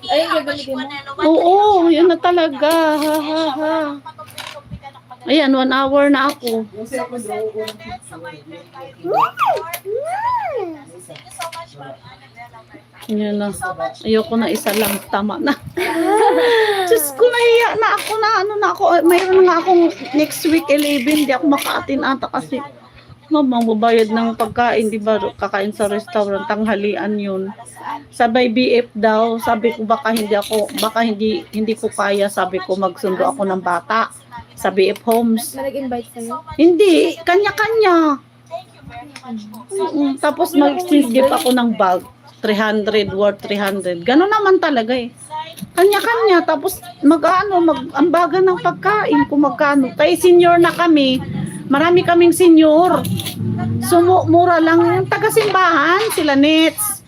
Ay, gagamitin mo? Oo, yun na talaga. Ha, ha, ha. Ayan, 1 hour na ako. Yan na. Ayoko na isa lang. Tama na. Diyos ko, nahiya na ako na ano na ako. Mayroon nga akong next week 11. Di ako makaatin ata kasi mababayad ng pagkain. Di ba? Kakain sa restaurant. Tanghalian yun. Sabay BF daw. Sabi ko baka hindi ko kaya. Sabi ko magsundo ako ng bata sa BF Homes. May nag-invite sa'yo? Hindi, kanya-kanya. Tapos mag-exchange gift ako ng bag. 300, worth 300. Gano'n naman talaga eh. Kanya-kanya. Tapos mag-ambagan ng pagkain kung magkano. Kaya senior na kami. Marami kaming senior. So, mura lang. Taga-simbahan, sila Nets.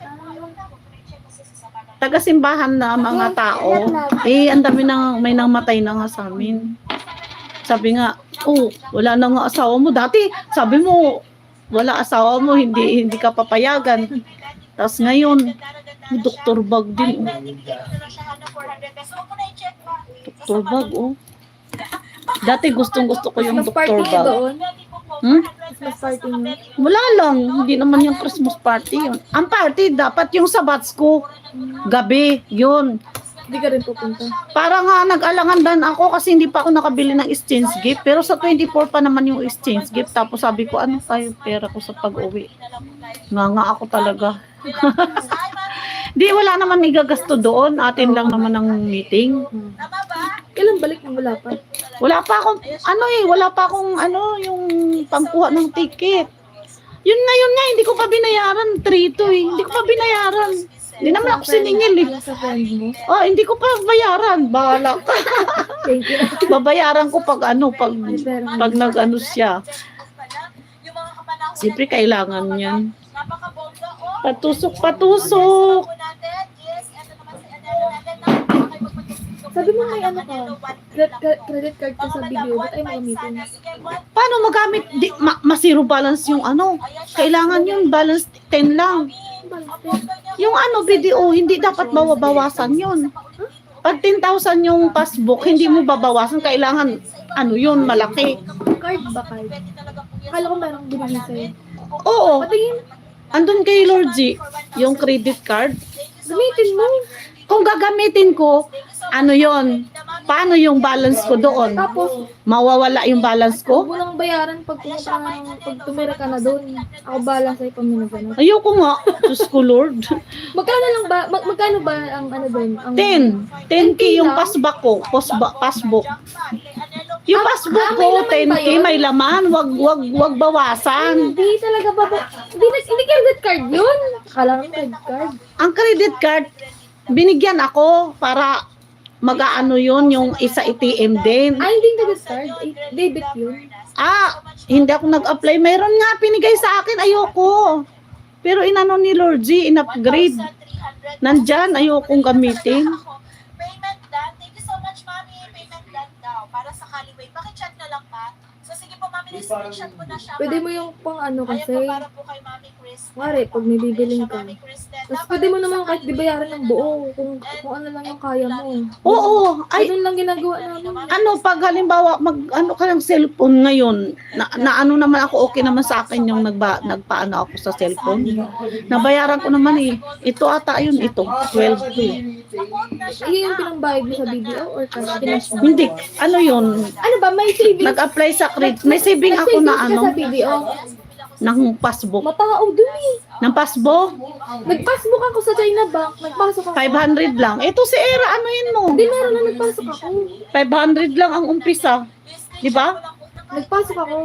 Taga-simbahan na mga tao. Eh, ang dami may namatay na nga sa amin. Sabi nga, wala na nga asawa mo. Dati, sabi mo, wala asawa mo, hindi ka papayagan. Tapos ngayon, Dr. Bag din. Dr. Bag, Dati gustong-gusto ko yung Dr. Bag. Christmas party mo? Wala lang, hindi naman yung Christmas party yun. Ang party, dapat yung sabats ko, gabi, yun. Hindi ka rin pupunta? Para nga nag-alangan din ako kasi hindi pa ako nakabili ng exchange gift. Pero sa 24 pa naman yung exchange gift. Tapos sabi ko, ano kayo pera ko sa pag-uwi? Nga ako talaga. Di, wala naman igagasto doon. Atin lang naman ang meeting. Kailan balik mo? Wala pa? Wala pa akong, yung pangkuha ng ticket. Yun nga, hindi ko pa binayaran. 3-2 eh. Hindi ko pa binayaran. Hindi naman ako siningil eh. Sa friend mo? Hindi ko pa bayaran. Bahala ka. Thank you. Babayaran ko pag nag-ano siya. Siyempre kailangan yan. Patusok. Sabi mo may ano ka? Credit card ka sa video. Ba't ay magamitin? Paano magamit? Masiro balance yung ano. Kailangan yun. Balance 10 lang. Yung video, hindi dapat bawasan yun. Pag 10,000 yung passbook, hindi mo babawasan. Kailangan, yun, malaki. Card ba card? Akala ko merong binigay sa'yo. Oo. Patingin. Andun kay Lord G, yung credit card. Gamitin mo. Kung gagamitin ko, yun? Paano yung balance ko doon? Tapos, mawawala yung balance ko? huwag mo nang bayaran pag tumira ka na doon. Ako balang sa'yo pag minagano. Ayoko nga. Diyos ko, Lord. Magkano lang ba? Magkano ba ang doon? 10. 10K yung passbook ko. Passbook. Yung passbook ko, 10K, may laman. Wag bawasan. Hindi talaga ba? Hindi credit card yun. Akala ng credit card. Ang credit card, binigyan ako para mag-aano yun, yung isa ATM din. Hindi credit card. Debit yun. Hindi ako nag-apply. Mayroon nga pinigay sa akin, ayoko. Pero inano ni Lord G, in-upgrade. Nandyan, ayokong gamitin. Payment done. Thank you so much, Mami. Payment done daw. Para sa Caliway. Pakichat na lang, ma. So, sige po, Mami. Na-screenshot ko na siya. Pwede mo yung pang kasi. Ayun po, para po kay Mami Chris. Mare, pag may bibiling ka. Tapos pwede mo naman kahit di bayaran ng buo. Kung ano lang yung kaya mo. Oo. Ganun lang ginagawa namin. Pag halimbawa, ka ng cellphone ngayon, na naman ako, okay naman sa akin yung nagpaano ako sa cellphone. Nabayaran ko naman eh. Ito ata yun, ito. 12 Iyon yung pinangbayad mo sa BDO or cash? Hindi, yun. Ano ba, may savings? Nag-apply sa credit. May saving ako na ka sa BDO? ng passbook. Matao dun eh. Ng passbook? Nag-passbook ako sa China Bank. Nagpasok ako. 500 lang. Ito si Era, anuhin mo? Hindi, meron na nagpasok ako. 500 lang ang umpisa. Di ba? Nagpasok ako.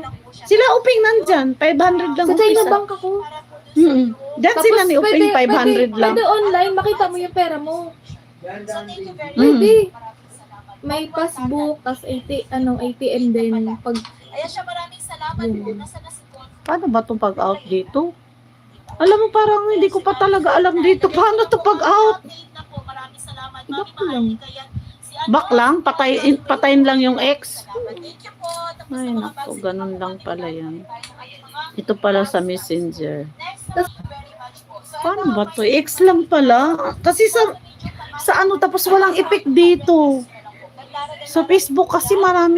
Sila Uping nandyan. 500 lang Sa China umpisa. Bank ako. Diyan sila ni Uping, 500 lang. Pwede online, makita mo yung pera mo. Mm. Pwede. May passbook, tas ATM din. Pag Ayan siya, maraming salamat po. Nasa na si Bon. Paano ba itong pag-out dito? Alam mo, parang hindi ko pa talaga alam dito. Paano ito pag-out? Update na po. Maraming salamat. Back Mami, lang. mahal ka yan. Si ano, Back lang? Patayin lang yung ex? salamat. Thank you po. Tapos Ay, sa mga naku, bags, ganun lang pala yan. tayo ng ating mga Ito pala sa Messenger. Next, thank you very much po. So, Paano ba to? X lang pala. Kasi sa ano tapos walang effect dito. Sa Facebook kasi marami